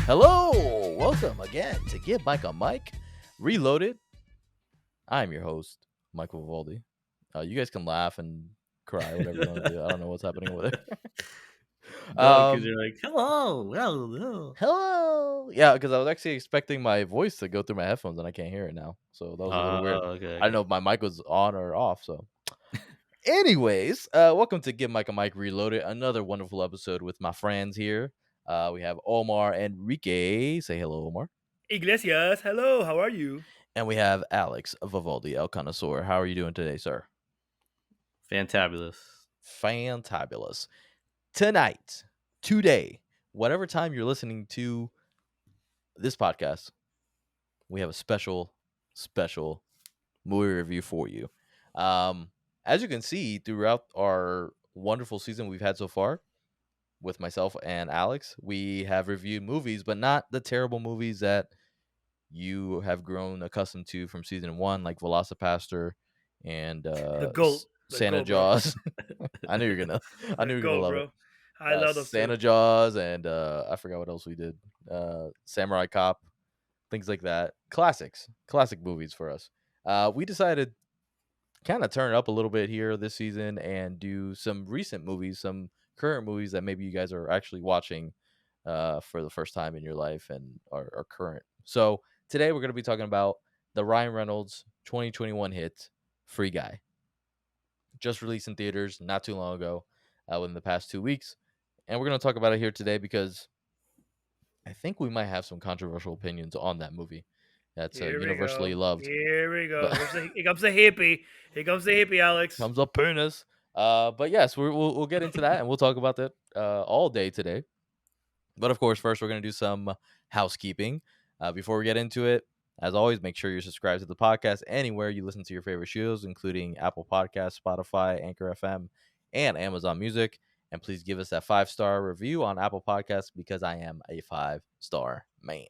Hello, welcome again to Give Mike a Mic Reloaded. I'm your host, Michael Vivaldi. You guys can laugh and cry, whatever you want to do. I don't know what's happening over there. No, because you're like, hello. Hello. Yeah, because I was actually expecting my voice to go through my headphones and I can't hear it now. So that was a little weird. Okay. I don't know if my mic was on or off. So, anyways, welcome to Give Mike a Mic Reloaded. Another wonderful episode with my friends here. We have Omar and Enrique. Say hello, Omar. Iglesias, hello, how are you? And we have Alex Vivaldi, El Connoisseur. How are you doing today, sir? Fantabulous. Fantabulous. Tonight, today, whatever time you're listening to this podcast, we have a special movie review for you. As you can see throughout our wonderful season we've had so far with myself and Alex, we have reviewed movies, but not the terrible movies that you have grown accustomed to from season 1, like Velocipaster and The goat, Santa goat, Jaws. I knew you were gonna love bro. it. I love those Santa two. Jaws and I forgot what else we did. Samurai Cop, things like that. Classic movies for us. We decided kind of turn it up a little bit here this season and do some recent movies, some current movies that maybe you guys are actually watching for the first time in your life and are current. So today we're going to be talking about the Ryan Reynolds 2021 hit Free Guy. Just released in theaters not too long ago, within the past 2 weeks. And we're going to talk about it here today because I think we might have some controversial opinions on that movie. That's universally loved. Here we go. But Here comes the hippie. Here comes the hippie, Alex. comes up penis. But yes, we'll get into that and we'll talk about that all day today. But of course, first we're going to do some housekeeping. Before we get into it, as always, make sure you're subscribed to the podcast anywhere you listen to your favorite shows, including Apple Podcasts, Spotify, Anchor FM, and Amazon Music. And please give us that 5-star review on Apple Podcasts because I am a 5-star man.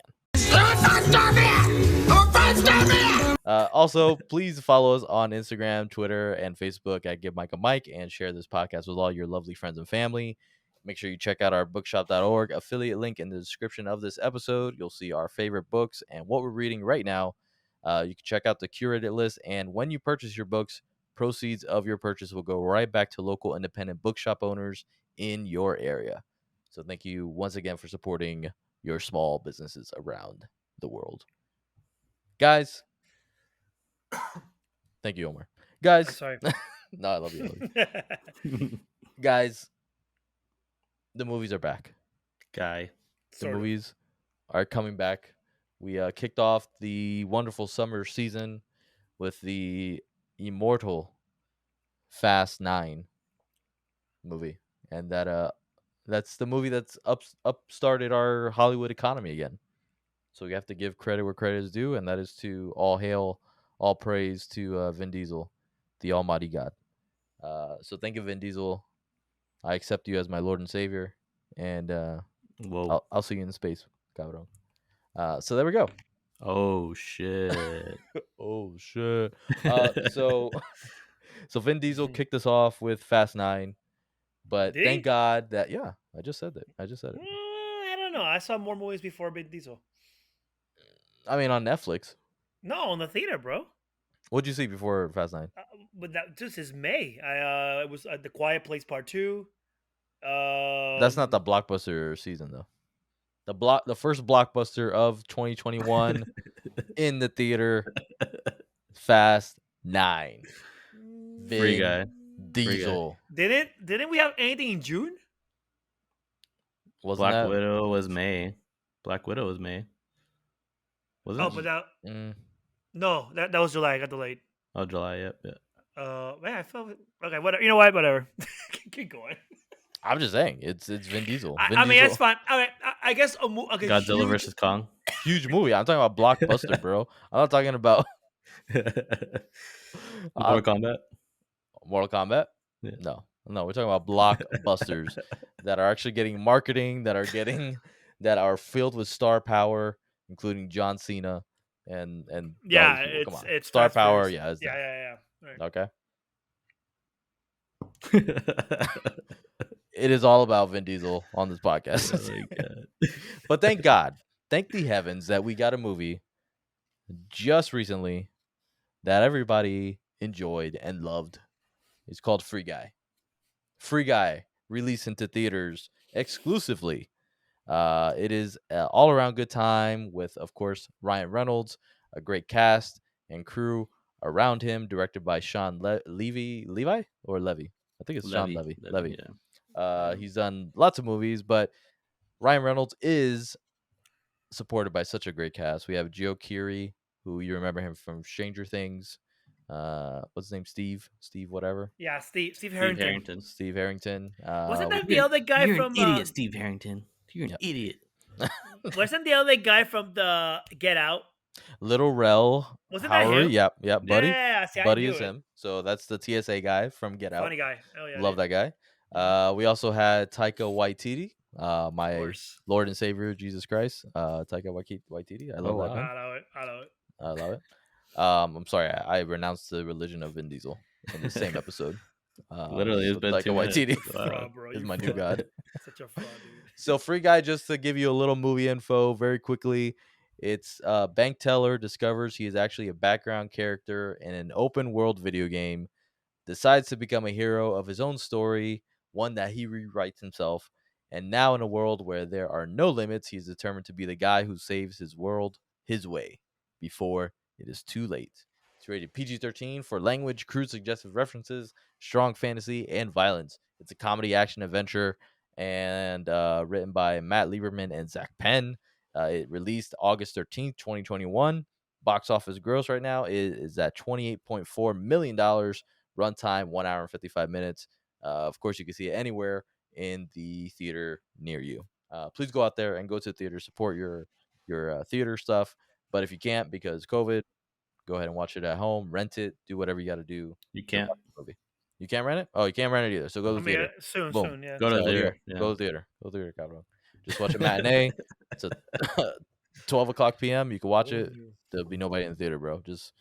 Also, please follow us on Instagram, Twitter, and Facebook at Give Mike a Mic and share this podcast with all your lovely friends and family. Make sure you check out our bookshop.org affiliate link in the description of this episode. You'll see our favorite books and what we're reading right now. You can check out the curated list, and when you purchase your books, proceeds of your purchase will go right back to local independent bookshop owners in your area. So thank you once again for supporting your small businesses around the world. Guys, thank you, Omar. Guys, Sorry. no, I love you. Guys, the movies are back. Guy. The movies are coming back. We kicked off the wonderful summer season with the immortal Fast 9 movie, and that's the movie that's upstarted our Hollywood economy again. So we have to give credit where credit is due, and that is to all praise to Vin Diesel, the Almighty God. So thank you, Vin Diesel. I accept you as my Lord and Savior, and Whoa. I'll see you in space, cabrón. So there we go. Oh shit. Oh shit. So Vin Diesel kicked us off with Fast 9, but Did thank he? God that I just said it. I don't know. I saw more movies before Vin Diesel. I mean, on Netflix. No, in the theater, bro. What'd you see before Fast 9? But that just is May. It was The Quiet Place Part 2. That's not the blockbuster season though. The first blockbuster of 2021 in the theater. Fast 9. Free Guy. Diesel. Didn't we have anything in June? Wasn't Black that? Widow was May. Wasn't Oh, it? but that Mm. no, that was July. I got delayed. Oh, July. Yep. Man, I felt okay. Whatever. You know what? Whatever. Keep going. I'm just saying, it's Vin Diesel. I mean, it's fine. I guess Godzilla versus Kong. Huge movie. I'm talking about blockbuster, bro. I'm not talking about Mortal Kombat. Mortal Kombat. Yeah. No, we're talking about blockbusters that are actually getting marketing, that are filled with star power, including John Cena and yeah, come on. it's star Fast power. Furious. Yeah, it's that. Yeah. Right. Okay. It is all about Vin Diesel on this podcast. Oh my God. But thank God thank the heavens that we got a movie just recently that everybody enjoyed and loved. It's called Free Guy. Free Guy released into theaters exclusively. It is all around good time with, of course, Ryan Reynolds, a great cast and crew around him, directed by Sean Levi or Levy. I think it's Sean Levy. Yeah. He's done lots of movies, but Ryan Reynolds is supported by such a great cast. We have Joe Keery, who you remember him from Stranger Things. What's his name? Steve, whatever. Yeah, Steve Steve Harrington. Harrington. Steve Harrington. Wasn't that We- the other guy You're from? an idiot, Steve Harrington. You're an Yep. idiot. Wasn't the other guy from the Get Out? Little Rel Wasn't that Howery. him? Yep, Buddy. Yeah, see, I Buddy knew is it. him. So that's the TSA guy from Get Out. Funny guy. Oh yeah, Love yeah. that guy. We also had Taika Waititi, Of my course. Lord and Savior Jesus Christ. Taika Waititi. I love Oh, that wow. man. I know it. I know it. I love it. I'm sorry, I renounced the religion of Vin Diesel in the same episode. Literally, it's so been Taika 2 minutes. Waititi Wow. Fraud, bro. is You my new fraud. god. Such a fraud, dude. So Free Guy, just to give you a little movie info very quickly, it's bank teller discovers he is actually a background character in an open world video game, decides to become a hero of his own story, one that he rewrites himself, and now in a world where there are no limits, he's determined to be the guy who saves his world his way before it is too late. It's rated PG-13 for language, crude suggestive references, strong fantasy, and violence. It's a comedy action adventure and written by Matt Lieberman and Zach Penn. It released August 13th, 2021. Box office gross right now is at $28.4 million. Runtime 1 hour and 55 minutes. Of course, you can see it anywhere in the theater near you. Please go out there and go to the theater, support your theater stuff. But if you can't because COVID, go ahead and watch it at home, rent it, do whatever you got to do. You to can't watch the movie. You can't rent it? Oh, you can't rent it either. So go to I the mean, theater. soon, Boom. yeah. go to the So, theater. yeah, Yeah. go to the theater. Go to the theater, cabrón. Just watch a matinee. It's a 12 o'clock p.m. You can watch it. There'll be nobody in the theater, bro. Just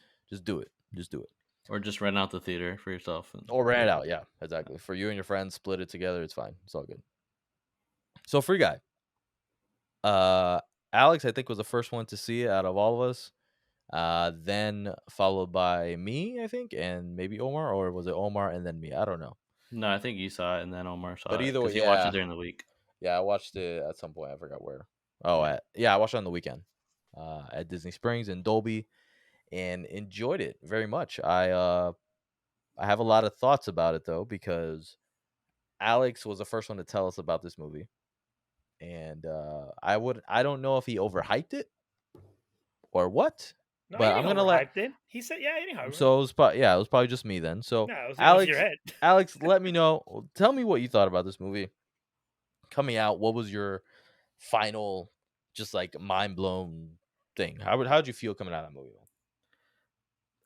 do it. Just do it. Or just rent out the theater for yourself. Or rent it out. Yeah, exactly. For you and your friends, split it together. It's fine. It's all good. So Free Guy. Alex, I think, was the first one to see it out of all of us. Then followed by me, I think, and maybe Omar, or was it Omar and then me? I don't know. No, I think you saw it and then Omar saw But it. either way, Because he watched yeah. it during the week. Yeah, I watched it at some point. I forgot where. Oh, I watched it on the weekend at Disney Springs in Dolby, and enjoyed it very much. I have a lot of thoughts about it though, because Alex was the first one to tell us about this movie, and I don't know if he overhyped it or what. No, But he I'm didn't gonna let. overhyped it. He said, "Yeah, anyhow." So it was probably just me then. So no, it was Alex, your head. Alex, let me know. Tell me what you thought about this movie coming out. What was your final, just like mind blown thing? How'd you feel coming out of that movie?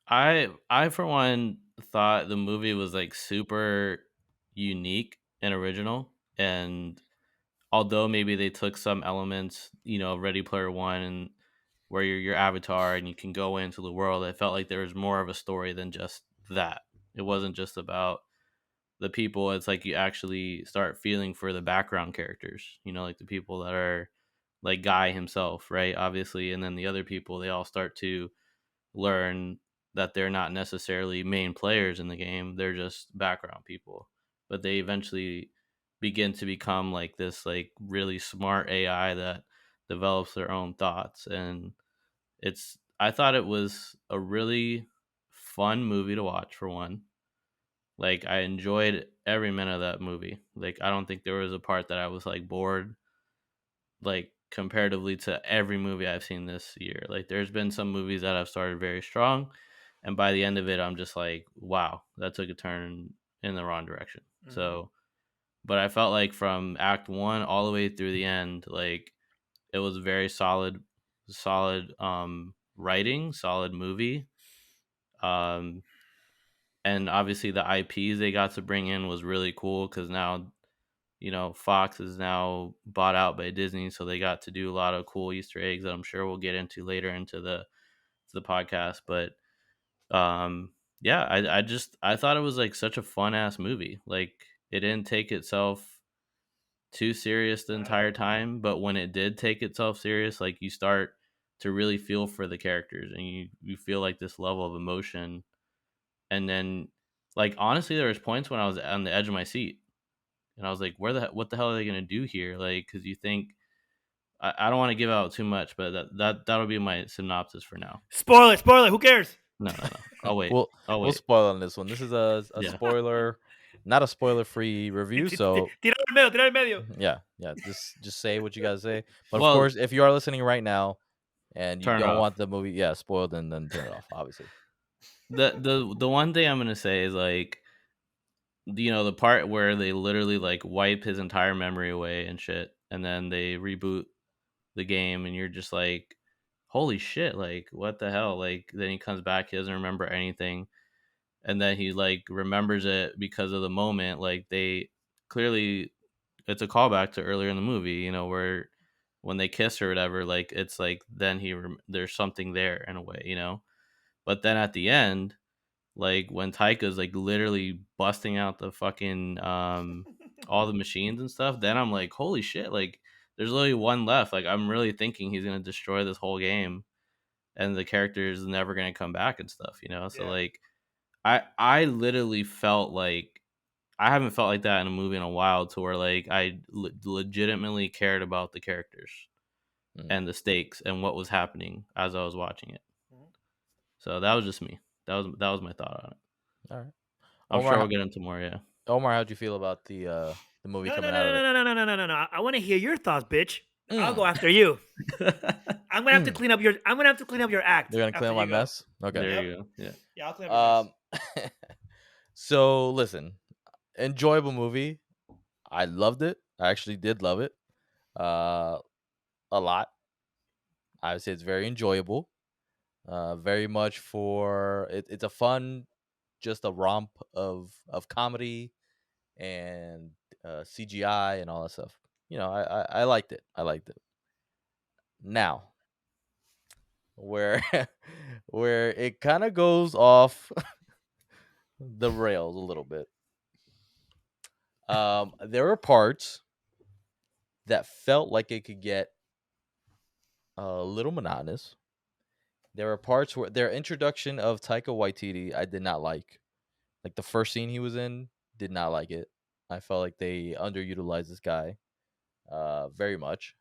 I for one thought the movie was like super unique and original, and although maybe they took some elements, Ready Player One, and where you're your avatar and you can go into the world, I felt like there was more of a story than just that. It wasn't just about the people. It's like you actually start feeling for the background characters, like the people that are like Guy himself, right? Obviously, and then the other people, they all start to learn that they're not necessarily main players in the game. They're just background people, but they eventually begin to become like this like really smart AI that develops their own thoughts. And I thought it was a really fun movie to watch, for one. Like, I enjoyed every minute of that movie. Like, I don't think there was a part that I was like bored, like comparatively to every movie I've seen this year. Like, there's been some movies that have started very strong, and by the end of it, I'm just like, wow, that took a turn in the wrong direction. Mhm. So, but I felt like from act one all the way through the end, like it was very solid writing, solid movie. And obviously the IPs they got to bring in was really cool, because now Fox is now bought out by Disney, so they got to do a lot of cool Easter eggs that I'm sure we'll get into later into the podcast. But yeah, I thought it was like such a fun ass movie. Like, it didn't take itself too serious the entire time, but when it did take itself serious, like you start to really feel for the characters and you feel like this level of emotion. And then like honestly there was points when I was on the edge of my seat and I was like, what the hell are they gonna do here? Like, because you think I don't want to give out too much, but that'll be my synopsis for now. Spoiler, spoiler. Who cares? No. I'll wait. We'll I'll we'll wait. spoil on this one. This is a Yeah. spoiler, not a spoiler free review. So Tira al medio, tira al medio. yeah. Just say what you guys say. But of Well, course, if you are listening right now and you turn it don't off. want the movie, spoiled, then turn it off. Obviously. The one thing I'm gonna say is like the part where they literally like wipe his entire memory away and shit, and then they reboot the game, and you're just like, holy shit, like what the hell? Like then he comes back, he doesn't remember anything, and then he like remembers it because of the moment. Like they clearly, it's a callback to earlier in the movie, where when they kiss or whatever, like it's like then there's something there in a way. But then at the end, like when Taika's like literally busting out the fucking all the machines and stuff, then I'm like, holy shit, like there's literally one left. Like I'm really thinking he's gonna destroy this whole game and the character is never gonna come back and stuff. So Yeah. like I literally felt like I haven't felt like that in a movie in a while, to where like I legitimately cared about the characters Mm. and the stakes and what was happening as I was watching it. Mhm. So that was just me. That was my thought on it. All right. I'm sure Omar, we'll get into more. Yeah. Omar, how'd you feel about the movie No, no, coming no, out of it? no, no, no, no, no, no, no. I want to hear your thoughts, bitch. I'll go Mm. after you. I'm gonna have to Mm. clean up your. I'm gonna have to clean up your act. You're gonna clean After up my you go. mess. Okay. There Yep. you go. Yeah. Yeah, I'll clean up your mess. So listen, enjoyable movie. I loved it. I actually did love it. Uh, a lot. I would say it's very enjoyable. Very much for it. It's a fun, just a romp of comedy and CGI and all that stuff. I liked it. I liked it. Now, where where it kind of goes off the rails a little bit. There were parts that felt like it could get a little monotonous. There were parts where their introduction of Taika Waititi I did not like. Like the first scene he was in, did not like it. I felt like they underutilized this guy very much.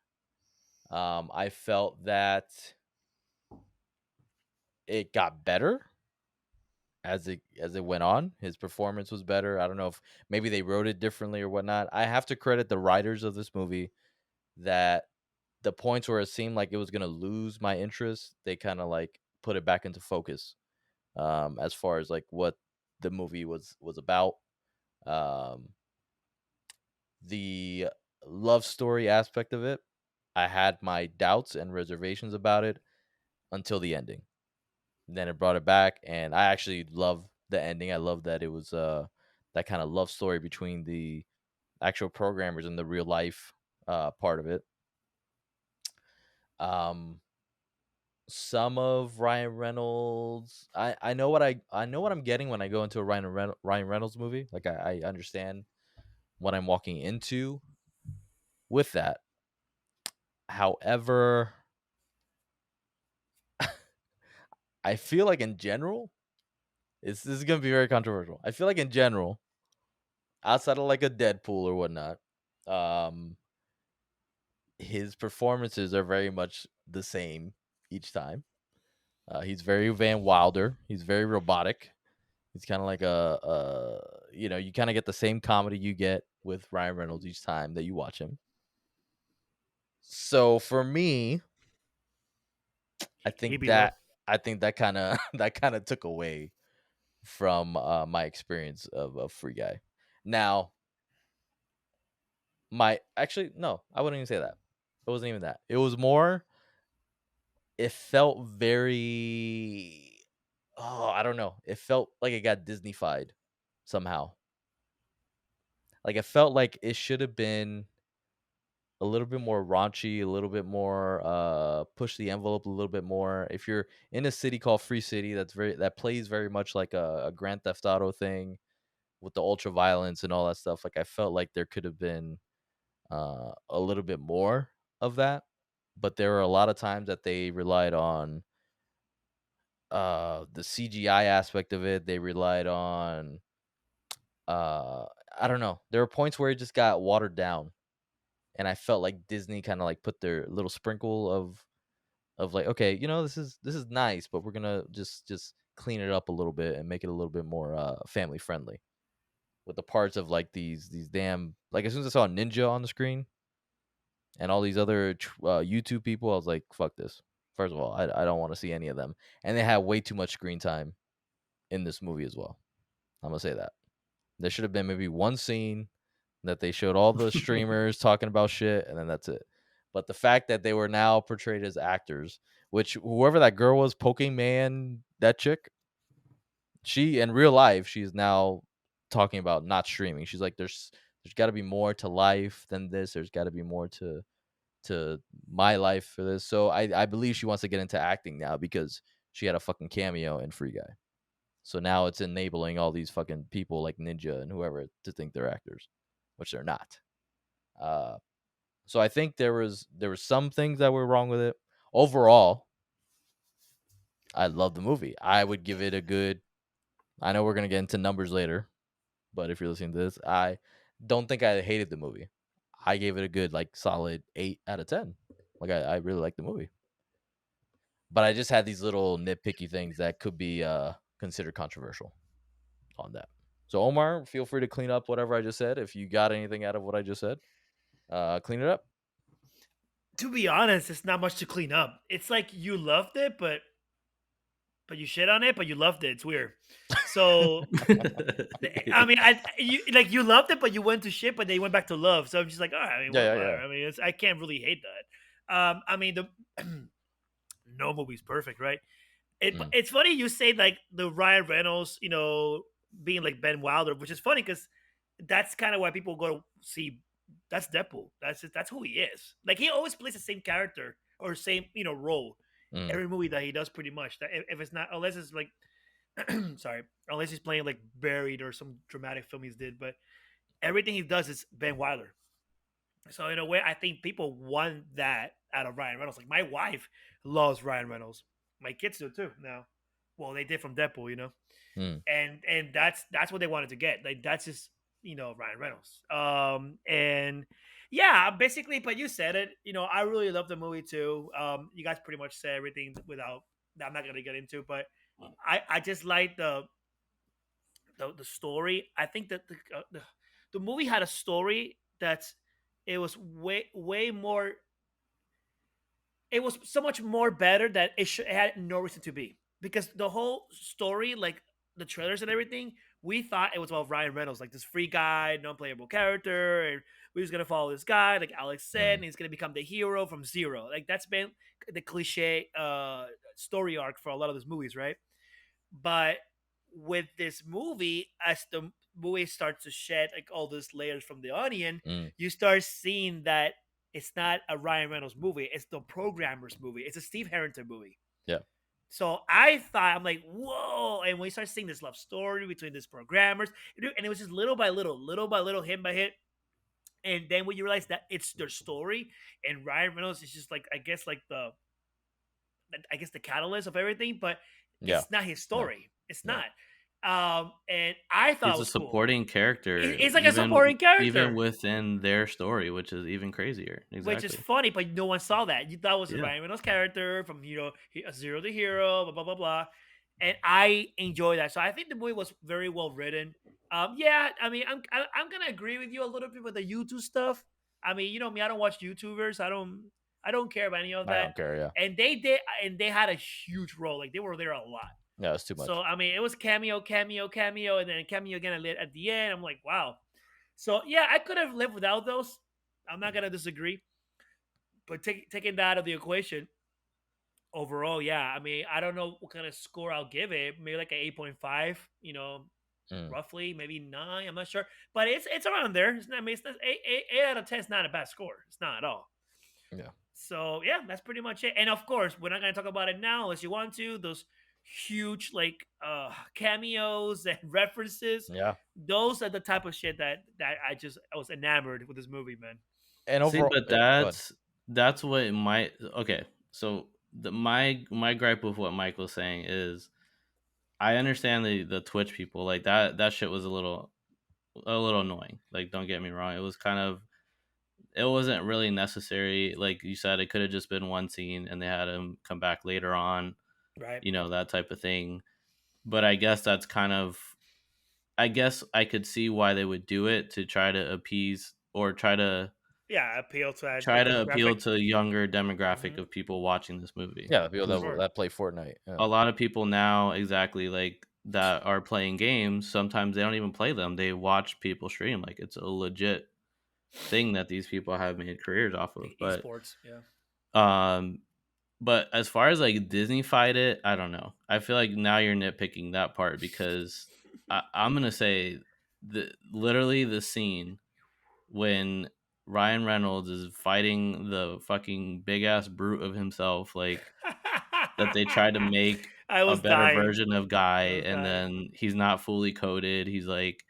I felt that it got better as it went on. His performance was better. I don't know if maybe they wrote it differently or whatnot. I have to credit the writers of this movie that the points where it seemed like it was gonna lose my interest, they kind of like put it back into focus. As far as like what the movie was about. Um, the love story aspect of it, I had my doubts and reservations about it until the ending. Then it brought it back, and I actually love the ending. I love that it was that kind of love story between the actual programmers and the real life part of it. Um, some of Ryan Reynolds, I know I know what I'm getting when I go into a Ryan Reynolds movie. Like I understand what I'm walking into with that. However, I feel like in general, this is gonna be very controversial. I feel like in general, outside of like a Deadpool or whatnot, um, his performances are very much the same each time. He's very Van Wilder. He's very robotic. He's kind of like you kind of get the same comedy you get with Ryan Reynolds each time that you watch him. So for me, I He think be low. that I think that kind of that kind of took away from my experience of Free Guy. Now, my actually no, I wouldn't even say that. It wasn't even that. It was more. It felt very. Oh, I don't know. It felt like it got Disneyfied somehow. Like it felt like it should have been a little bit more raunchy, a little bit more push the envelope a little bit more. If you're in a city called Free City, that plays very much like a Grand Theft Auto thing with the ultra violence and all that stuff. Like I felt like there could have been a little bit more of that, but there were a lot of times that they relied on the CGI aspect of it. They relied on uh I don't know. There were points where it just got watered down, and I felt like Disney kind of like put their little sprinkle of like, okay, this is nice, but we're gonna just clean it up a little bit and make it a little bit more family friendly with the parts of like these damn, like, as soon as I saw Ninja on the screen and all these other YouTube people, I was like, fuck this. First of all, I don't want to see any of them, and they had way too much screen time in this movie as well. I'm gonna say that there should have been maybe one scene that they showed all the streamers talking about shit, and then that's it. But the fact that they were now portrayed as actors, which whoever that girl was, Poking Man, that chick, she in real life, she's now talking about not streaming. She's like, there's got to be more to life than this. There's got to be more to my life for this. So I believe she wants to get into acting now because she had a fucking cameo in Free Guy. So now it's enabling all these fucking people like Ninja and whoever to think they're actors, which they're not. Uh, so I think there was some things that were wrong with it. Overall, I love the movie. I would give it a good. I know we're gonna get into numbers later, but if you're listening to this, I don't think I hated the movie. I gave it a good, like, solid 8 out of 10. Like, I really like the movie, but I just had these little nitpicky things that could be considered controversial on that. So Omar, feel free to clean up whatever I just said. If you got anything out of what I just said, clean it up. To be honest, it's not much to clean up. It's like you loved it, but you shit on it, but you loved it. It's weird. So I mean, you loved it, but you went to shit, but they went back to love. So I'm just like, all right, I mean, Yeah, yeah, whatever. yeah. I mean, I can't really hate that. I mean, the no movie's perfect, right? Mm, It's funny you say like the Ryan Reynolds, being like Ben Wilder, which is funny because that's kind of why people go to see. That's Deadpool. That's who he is. Like he always plays the same character or same role mm, every movie that he does pretty much. That if it's not unless it's like sorry, unless he's playing like Buried or some dramatic film he's did, but everything he does is Ben Wilder. So in a way, I think people want that out of Ryan Reynolds. Like my wife loves Ryan Reynolds. My kids do too now. Well, they did from Deadpool. mm, And that's what they wanted to get. Like that's just Ryan Reynolds. And yeah, basically. But you said it. I really love the movie too. You guys pretty much said everything without that. I'm not gonna get into, but I just like the story. I think that the movie had a story that's it was way more. It was so much more better that it had no reason to be because the whole story, like the trailers and everything, we thought it was about Ryan Reynolds, like this free guy, non-playable character, and we was gonna follow this guy, like Alex said, mm, and he's gonna become the hero from zero. Like that's been the cliche story arc for a lot of these movies, right? But with this movie, as the movie starts to shed like all these layers from the onion, mm. you start seeing that it's not a Ryan Reynolds movie, it's the programmer's movie. It's a Steve Harrington movie. Yeah. So I thought, I'm like, whoa. And when you start seeing this love story between these programmers, and it was just little by little, hit by hit. And then when you realize that it's their story, and Ryan Reynolds is just like, I guess the catalyst of everything, but Yeah. it's not his No. story. It's No. not. And I thought it He's a was cool. supporting character, It's like a supporting even character, within their story, which is even crazier. which is Exactly. funny, but no one saw that. You thought it was a Yeah. Ryan Reynolds character from a zero to hero, blah blah blah blah. And I enjoy that. So I think the movie was very well written. Yeah, I mean, I'm gonna agree with you a little bit with the YouTube stuff. I mean, you know me, I don't watch YouTubers. I don't care about any of I that. don't care. Yeah. And they had a huge role. Like they were there a lot. Yeah. It's too So much. I mean, it was cameo, cameo, cameo, and then cameo again at the end. I'm like, wow. So yeah, I could have lived without those. I'm not gonna disagree. But taking that out of the equation, overall, yeah. I mean, I don't know what kind of score I'll give it. Maybe like an 8.5. Mm, Roughly, maybe 9. I'm not sure, but it's around there. It's not. I mean, it's not, eight out of 10 is not a bad score. It's not at all. yeah. So yeah, that's pretty much it. And of course, we're not gonna talk about it now unless you want to. Those huge like cameos and references. Yeah. Those are the type of shit that I was enamored with this movie, man. And See, overall, but yeah, go ahead. that's what my okay. So my gripe with what Mike was saying is I understand the Twitch people like that shit was a little annoying. Like, don't get me wrong, it was kind of it wasn't really necessary. Like you said, it could have just been one scene and they had him come back later on, Right. that type of thing. But I guess that's kind of I guess I could see why they would do it to try to appease or Yeah, appeal to a try to appeal demographic. to a younger demographic Hmm. of people watching this movie. Yeah, the people For Because sure. that play Fortnite. Yeah. a lot of people now, exactly like that, are playing games. Sometimes they don't even play them; they watch people stream. Like it's a legit thing that these people have made careers off of. Esports. Yeah. Um, but as far as like Disney fight it, I don't know. I feel like now you're nitpicking that part because I'm gonna say literally the scene when Ryan Reynolds is fighting the fucking big ass brute of himself, like that they tried to make I a was better dying. version of I guy, was and dying. then he's not fully coded. He's like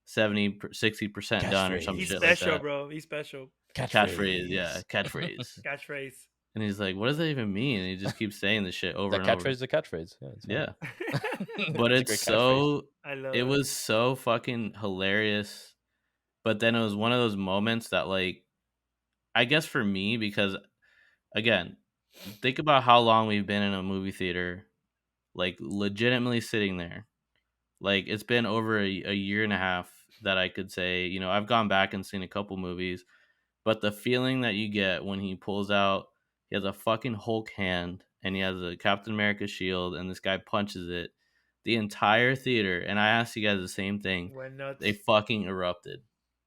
60% done or some He's shit like special, Catchphrase. that. bro. He's special. Catchphrase, yeah, Catchphrase. catchphrase. Catchphrase. And he's like, "What does that even mean?" And he just keeps saying this shit over That and catchphrase over. is a catchphrase. Yeah, it's fine. Yeah, but It's a it's great catchphrase. I love it it. was so fucking hilarious. But then it was one of those moments that, like, I guess for me, because again, think about how long we've been in a movie theater, like legitimately sitting there. Like it's been over a year and a half that I could say, I've gone back and seen a couple movies, but the feeling that you get when he pulls out, he has a fucking Hulk hand and he has a Captain America shield and this guy punches it, the entire theater, and I asked you guys the same thing, Went they nuts. fucking erupted.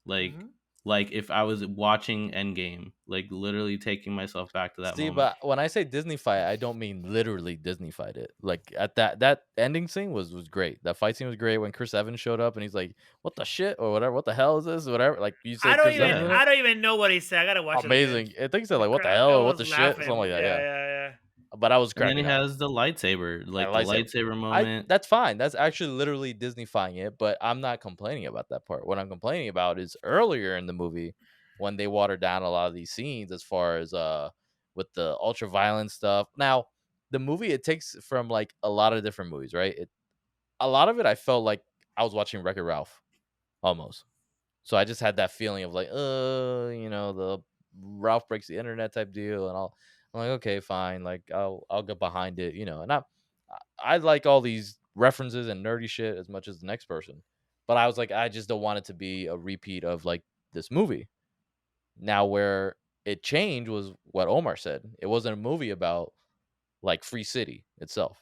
Like Hmm. like if I was watching Endgame, like literally taking myself back to that See, moment. but when I say Disney fight, I don't mean literally Disney fight it. Like at that ending scene was great. That fight scene was great when Chris Evans showed up and he's like, "What the shit?" or whatever. What the hell is this? Whatever. Like you I said, don't Chris even. Evans Yeah. in I it. don't even know what he said. I gotta watch it again. Amazing. I think he said like, "What the hell?" I or "What was the shit?" Something laughing. like that. Yeah, Yeah. yeah, But I was And then he cracking up. has the lightsaber, That like the lightsaber. lightsaber moment. That's fine. That's actually literally Disneyfying it, but I'm not complaining about that part. What I'm complaining about is earlier in the movie when they watered down a lot of these scenes as far as with the ultra violent stuff. Now, the movie it takes from like a lot of different movies, right? A lot of it I felt like I was watching Wreck-It Ralph almost. So I just had that feeling of like, the Ralph breaks the internet type deal, and I'm like, okay, fine, like I'll get behind it, and I like all these references and nerdy shit as much as the next person, but I was like, I just don't want it to be a repeat of like this movie. Now, where it changed was what Omar said. It wasn't a movie about like Free City itself.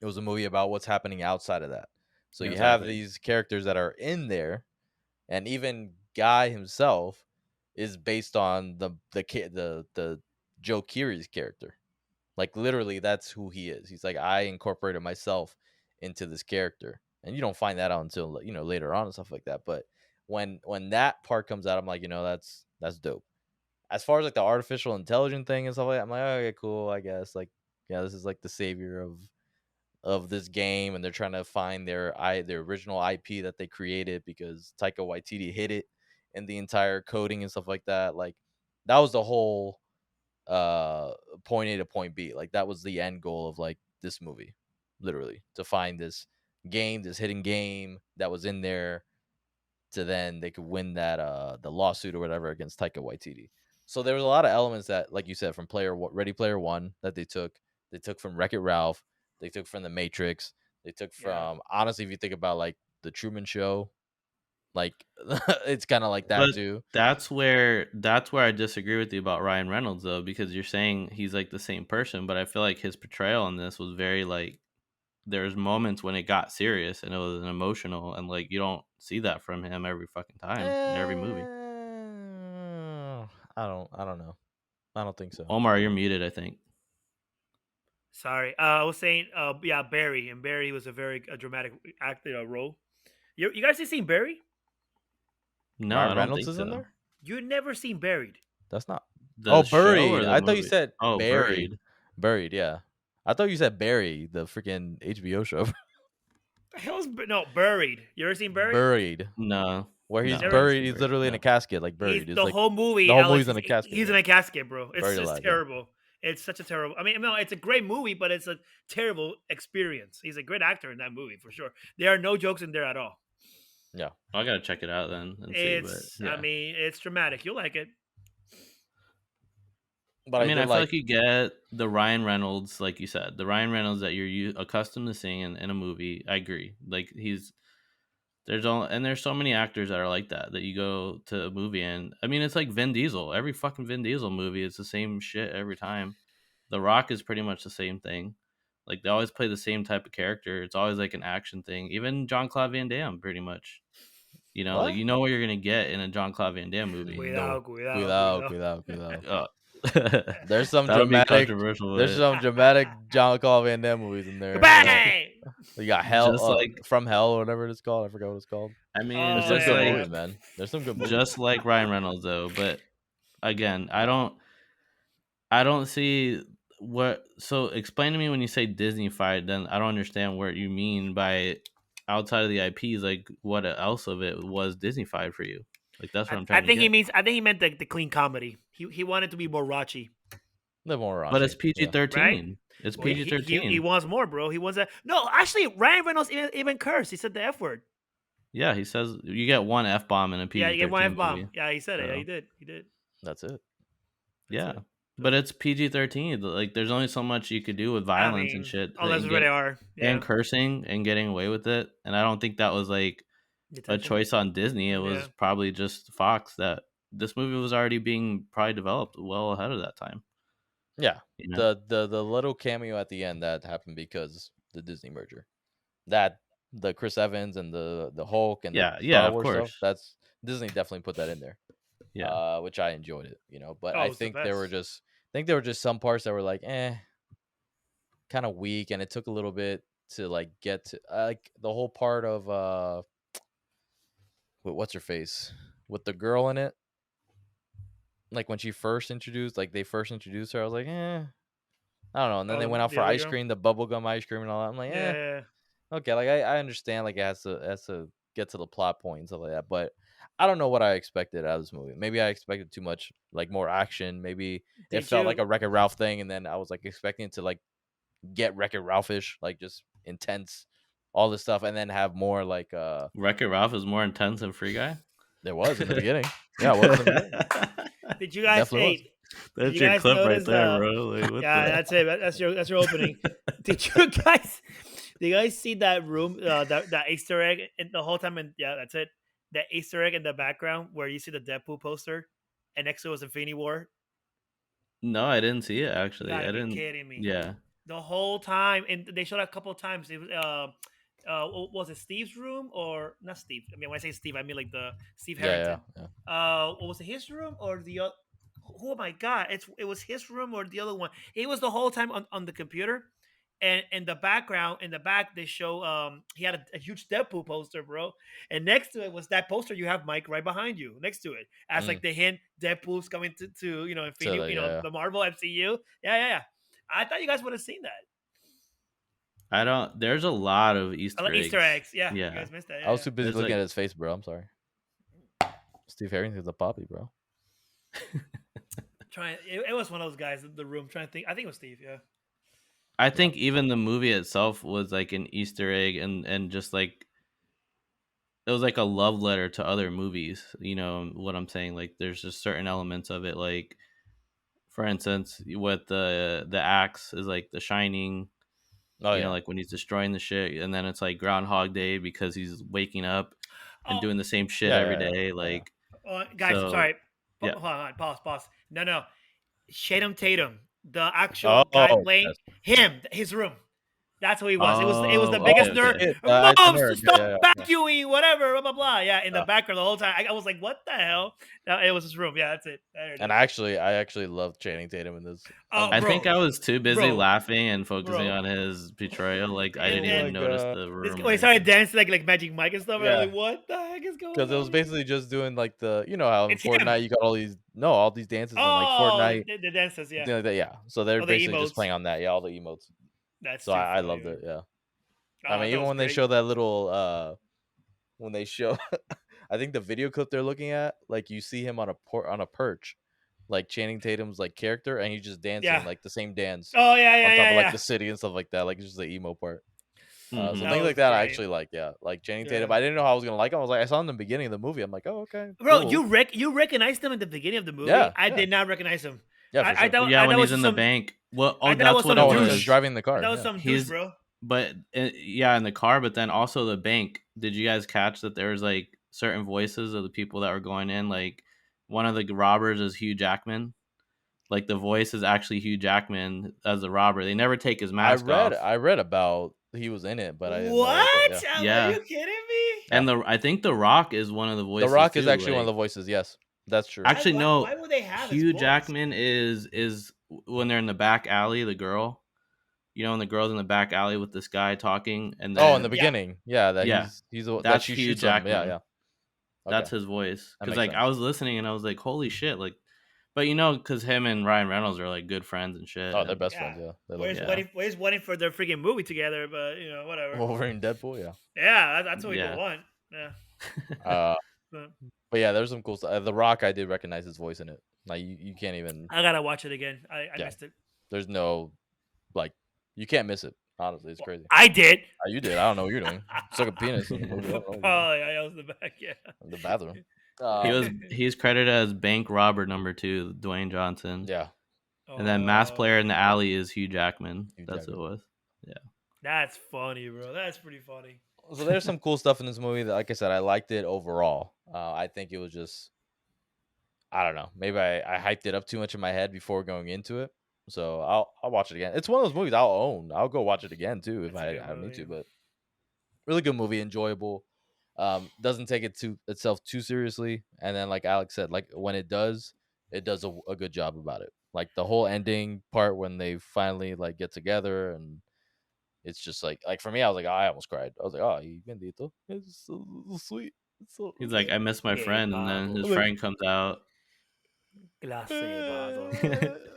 It was a movie about what's happening outside of that. So you have Exactly. these characters that are in there, and even Guy himself is based on the Joe Keery's character. Like literally, that's who he is. He's like, I incorporated myself into this character, and you don't find that out until later on and stuff like that. But when that part comes out, I'm like, that's dope. As far as like the artificial intelligence thing and stuff like that, I'm like, okay, cool, I guess. Like, yeah, this is like the savior of this game, and they're trying to find their original IP that they created because Taika Waititi hit it in the entire coding and stuff like that. Like that was the whole uh point A to point B. Like that was the end goal of like this movie, literally, to find this hidden game that was in there to then they could win that the lawsuit or whatever against Taika Waititi. So there was a lot of elements that, like you said, from Ready Player One that they took. They took from Wreck It Ralph. They took from The Matrix. They took yeah. from, honestly, if you think about like the Truman Show, like it's kind of like that But too. that's where I disagree with you about Ryan Reynolds though, because you're saying he's like the same person, but I feel like his portrayal in this was very like there's moments when it got serious and it was an emotional, and like you don't see that from him every fucking time in every movie. I don't know. I don't think so. Omar, you're muted, I think. Sorry. I was saying. Yeah, Barry, and Barry was a very dramatic actor role. You guys have seen Barry? No, I Ryan don't Reynolds think is in so. there. You never seen Buried? That's not. The Oh, show Buried. or the I thought you movie? said Oh, Buried. Buried. Buried. Yeah. I thought you said Barry, the freaking HBO show. The hell's no Buried? You ever seen Buried? Buried. No. where he's No, Never. buried. He's literally in a casket, like He's buried. It's the like whole movie. the whole Alex, movie's in a casket. he's in Yeah. a casket, bro. It's Buried just alive. Yeah. terrible. It's such a terrible. I mean, no, it's a great movie, but it's a terrible experience. He's a great actor in that movie for sure. There are no jokes in there at all. Yeah. I gotta check it out then and see. But I yeah, mean, it's dramatic. You'll like it. But I I mean, did I feel like. like you get the Ryan Reynolds, like you said, the Ryan Reynolds that you're accustomed to seeing in a movie. I agree. Like there's so many actors that are like that you go to a movie and I mean it's like Vin Diesel. Every fucking Vin Diesel movie, it's the same shit every time. The Rock is pretty much the same thing. Like they always play the same type of character. It's always like an action thing. Even Jean-Claude Van Damme, pretty much. Like What? you know what you're gonna get in a Jean-Claude Van Damme movie. No. Cuidado. Cuidado. Uh, There's some that would be dramatic. controversial. There's But some dramatic Jean-Claude Van Damme movies in there. Bang! You got Hell, Just like From Hell, or whatever it's called. I forgot what it's called. I mean, Oh, There's some just good yeah. like movies, man. There's some good movies. just like Ryan Reynolds though. But again, I don't see what. So explain to me when you say Disney-fied, then I don't understand what you mean by outside of the IPs. Like what else of it was Disney-fied for you? Like that's what I'm I trying to think get. I think he meant the clean comedy. He wanted to be more raunchy, Live more But it's raunchy. PG-13. right? It's Well, PG-13. he wants more, bro. He wants that. No, actually, Ryan Reynolds even cursed. He said the F word. Yeah, he says you get one F-bomb in a PG-13 Yeah, you get one F movie. bomb. Yeah, he said it. Yeah, So, he did. He did. That's it. yeah. it. But it's PG-13. Like there's only so much you could do with violence and shit. Unless and it's where they are. Yeah. and cursing and getting away with it. And I don't think that was like a Detention. choice on Disney. It was Yeah. probably just Fox that this movie was already being probably developed well ahead of that time. Yeah. You know? The little cameo at the end that happened because the Disney merger. That the Chris Evans and the Hulk and Yeah, the yeah, Star of Wars stuff. course. That's Disney definitely put that in there. Yeah. Which I enjoyed it, But Oh, I it's the think there were best. just some parts that were like, kind of weak, and it took a little bit to like get to like the whole part of what's her face with the girl in it. Like when she first introduced, like they first introduced her, I was like, I don't know. And then they went out the for other ice girl? cream, the bubblegum ice cream and all that. I'm like, Yeah. okay, like I understand like it has to get to the plot point and stuff like that, but I don't know what I expected out of this movie. Maybe I expected too much, like more action. Maybe it Did felt you- like a Wreck-It Ralph thing, and then I was like expecting it to like get Wreck-It Ralph-ish, like just intense, all this stuff, and then have more like Wreck-It Ralph is more intense than Free Guy? there was in the beginning. Yeah, it was in the beginning. Did you guys Definitely was. That's you your guys clip right notice, there, bro. Like, what yeah, the- that's it. That's your opening. Did you guys see that room, that Easter egg the whole time? And yeah, that's it. That Easter egg in the background where you see the Deadpool poster, and next to it was Infinity War. No, I didn't see it actually. You gotta I be didn't. kidding me. Yeah. The whole time, and they showed it a couple of times. It was was it Steve's room or not Steve? I mean, when I say Steve, I mean like the Steve Harrington. Yeah. What was it, his room or the other? Oh my god, it was his room or the other one. He was the whole time on the computer, and in the background, in the back, they show he had a huge Deadpool poster, bro. And next to it was that poster you have, Mike, right behind you, next to it, as like the hint Deadpool's coming to Infinity, the Marvel MCU. Yeah. I thought you guys would have seen that. I don't. There's a lot of Easter eggs. Easter eggs. Yeah. Yeah. You guys missed that. I was too busy It's looking like- at his face, bro. I'm sorry. Steve Harrington's a poppy, bro. It was one of those guys in the room trying to think. I think it was Steve. Yeah. I think even the movie itself was like an Easter egg and just like it was like a love letter to other movies. You know what I'm saying? Like there's just certain elements of it. Like for instance, with the axe is like The Shining. Oh, you know, like when he's destroying the shit, and then it's like Groundhog Day because he's waking up and doing the same shit every day. Like, guys, so- sorry. yeah. Hold on, pause. No. Channing Tatum, the actual guy playing his room. That's who he was. It was the biggest nerd. Mom, stop vacuuming, whatever, blah blah blah. Yeah, in the background the whole time. I was like, what the hell? No, it was his room. Yeah, that's it. And I actually loved Channing Tatum in this. I think I was too busy Bro. laughing and focusing on his portrayal. Like I didn't even notice the room. When he started dancing like Magic Mike and stuff, I was like, what the heck is going on? Because it was basically just doing like how in It's Fortnite him. you got all these dances in like Fortnite. The dances, yeah. Things like that, yeah. So they're All the basically just emotes. playing on that, all the emotes. That's So too I funny, loved dude. it, yeah. Oh, I mean, that even was when they great. show that little when they show I think the video clip they're looking at, like you see him on a perch, like Channing Tatum's like character, and he's just dancing Yeah. like the same dance Oh yeah, on yeah, top yeah, of like yeah. the city and stuff like that. Like it's just the emo part. So Hmm. That things like was that I great. actually like. Yeah, like Channing Yeah. Tatum. I didn't know how I was gonna like him. I was like, I saw him in the beginning of the movie. I'm like, oh okay, Bro, cool. you recognized him at the beginning of the movie? Yeah, I yeah, did not recognize him. yeah, for sure. Yeah, I when thought he's was in the some bank. Well, I oh, thought that that's was what some it Oh, when douche. he's was. driving the I car. thought it was Yeah. some douche, He's, bro. but yeah, in the car, but then also the bank. Did you guys catch that there was like certain voices of the people that were going in? Like one of the robbers is Hugh Jackman. Like the voice is actually Hugh Jackman as the robber. They never take his mask off. I read about he was in it, but I didn't know. But yeah, What? Are Yeah, you kidding me? yeah. and I think the Rock is one of the The voices Rock is too. actually one of the Like voices. Yes, that's true. actually, no, Why would they have his Hugh voice? Jackman is when they're in the back alley. The girl, when the girl's in the back alley with this guy talking, and Oh, in the then Yeah. beginning, yeah, that yeah, that that's she Hugh shoots him. Yeah, Jackman. yeah. Okay, That's his voice. that Because makes like I sense. was listening and I was like, holy shit, like, but because him and Ryan Reynolds are like good friends and shit, Oh, they're and best Yeah. friends. Yeah, they love each yeah, other. We're just waiting for their freaking movie together, but whatever. Wolverine, Deadpool. Yeah. Yeah, that's what yeah. people want. Yeah. Uh, But but yeah, there's some cool stuff. The Rock, I did recognize his voice in it. Like you can't even. I gotta watch it again. I Yeah, missed it. there's no like you can't miss it. Honestly, it's Well, crazy. I did. You did. I don't know what you're doing. Suck a penis in the movie. I don't know what you're doing. Oh, yeah, I was in the back. Yeah. In the bathroom. he's credited as bank robber number 2, Dwayne Johnson, Yeah. and then mass player in the Oh, alley is Hugh Jackman. Hugh That's what it Jackman. was. Yeah. that's funny, bro. That's pretty funny. So there's some cool stuff in this movie that, like I said, I liked it overall. I think it was just, I don't know, maybe I hyped it up too much in my head before going into it. So I'll watch it again. It's one of those movies I'll own. I'll go watch it again too if It's a good I need to. movie. But really good movie, enjoyable. Doesn't take it to itself too seriously. And then, like Alex said, like when it does a good job about it. Like the whole ending part when they finally like get together and it's just like for me, I was like, I almost cried. I was like, oh, y bendito. It's so sweet. It's so He's like, I miss my Qué friend, and then his babo. I'm like, friend comes out. Clase I vado.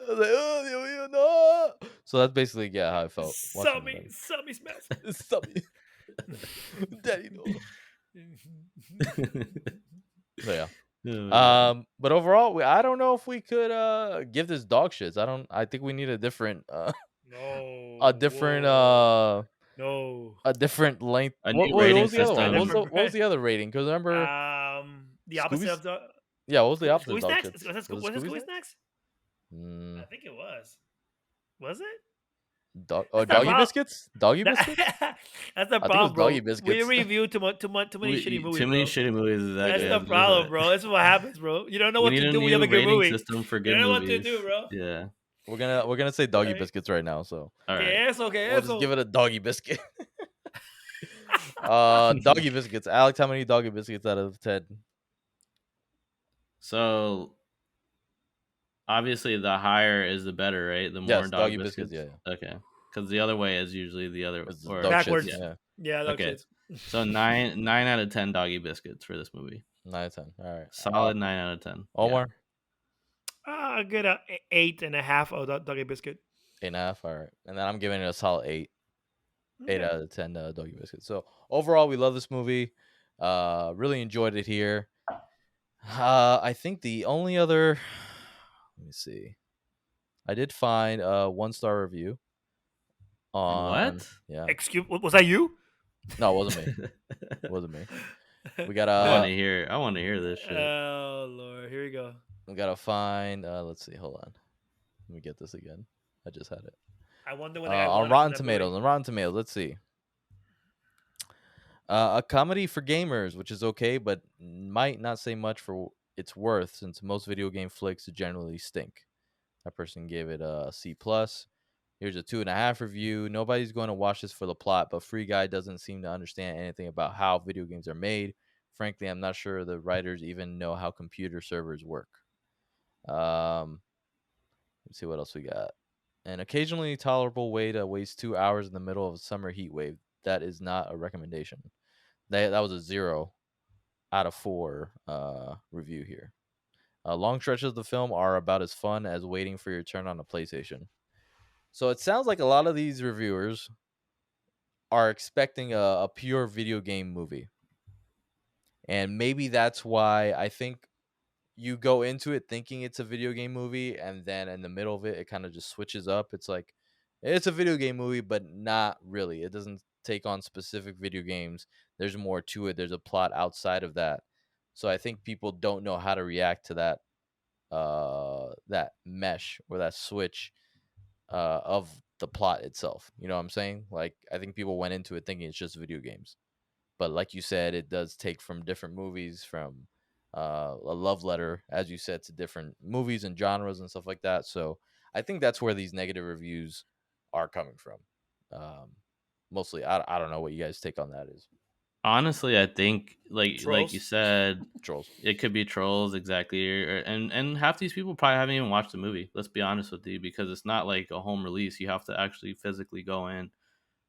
was like, oh, Dios mío, no. So that's basically how I felt watching the movie. Summy's mess. Stop me, Daddy, no. So yeah. But overall, I don't know if we could give this dog shits. I think we need a different No. a different Whoa. No. a different length. A What, new what rating was the other one? system. What was the other rating? Because remember The opposite Scooby's. of the Yeah, what was the opposite Scooby of dog Snacks? shits? Was it Was it Scooby Scooby Snacks? Mm, I think it was. Was it? oh, That's the doggy problem. biscuits? Doggy biscuits? That's the I think it was problem, doggy bro. We biscuits. review too many shitty movies, Too many bro. shitty movies is That's exactly. the problem, bro. That's what happens, bro. You don't know We what need to a do when you have new a good rating movie. system for You good don't know what to movies. do, bro. Yeah. We're gonna say doggy Right. biscuits right now, so All right. Que eso, que we'll just eso. give it a doggy biscuit. Doggy biscuits. Alex, how many doggy biscuits out of 10? So obviously, the higher is the better, right? The more Yes, dog doggy biscuits. biscuits. Yeah, Okay. Because the other way is usually the other, it's or dog Backwards. shits. yeah. Yeah, Yeah, dog Okay. shits. So 9 out of 10 doggy biscuits for this movie. 9 out of 10. All right, Solid 9 out of 10. Yeah. Omar, I get a 8.5 of doggy biscuit. 8.5. All right, and then I'm giving it a solid 8. 8 Okay. out of 10 doggy biscuits. So overall, we love this movie. Really enjoyed it here. I think the only other, let me see, I did find a 1-star review on What? Yeah. Excuse, was that you? No, it wasn't me. It wasn't me. We got I want to to hear this shit. Oh Lord, here we go. we got to find let's see, hold on. Let me get this again. I just had it. I wonder when the guy On wanted Rotten that Tomatoes. movie. On Rotten Tomatoes, let's see. A comedy for gamers, which is okay, but might not say much for its worth since most video game flicks generally stink. That person gave it a C plus. Here's a 2.5 review. Nobody's going to watch this for the plot, but Free Guy doesn't seem to understand anything about how video games are made. Frankly, I'm not sure the writers even know how computer servers work. Let's see what else we got. An occasionally tolerable way to waste 2 hours in the middle of a summer heat wave. That is not a recommendation. That was a 0 out of 4 review here. Long stretches of the film are about as fun as waiting for your turn on a PlayStation. So it sounds like a lot of these reviewers are expecting a pure video game movie. And maybe that's why I think you go into it thinking it's a video game movie, and then in the middle of it, it kind of just switches up. It's like it's a video game movie, but not really. It doesn't take on specific video games. There's more to it. There's a plot outside of that. So I think people don't know how to react to that mesh or that switch of the plot itself. You know what I'm saying? Like I think people went into it thinking it's just video games. But like you said, it does take from different movies, from a love letter, as you said, to different movies and genres and stuff like that. So I think that's where these negative reviews are coming from. Um, Mostly, I don't know what you guys' take on that is. Honestly, I think like you Trolls. said, Trolls. it could be trolls exactly, and half these people probably haven't even watched the movie. Let's be honest with you, because it's not like a home release. You have to actually physically go in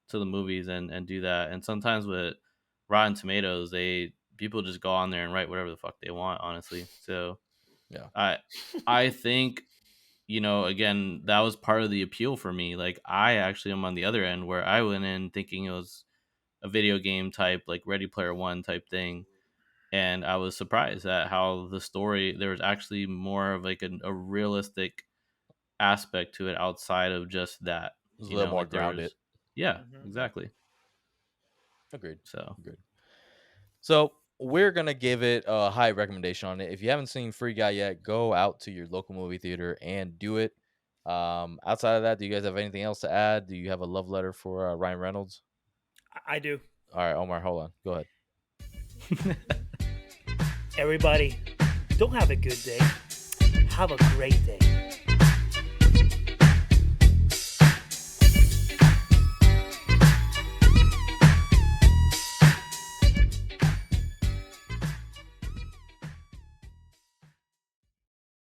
to the movies and do that. And sometimes with Rotten Tomatoes, they people just go on there and write whatever the fuck they want, honestly. So Yeah. I I think, again, that was part of the appeal for me. Like, I actually am on the other end where I went in thinking it was a video game type, like Ready Player One type thing. And I was surprised at how the story, there was actually more of like a realistic aspect to it outside of just that. It's a little more Like there grounded. was, yeah, Mhm. exactly. Agreed. So Agreed. So we're gonna give it a high recommendation on it. If you haven't seen Free Guy yet, go out to your local movie theater and do it. Outside of that, do you guys have anything else to add? Do you have a love letter for Ryan Reynolds? I do. All right, Omar, hold on. Go ahead. Everybody, don't have a good day. Have a great day.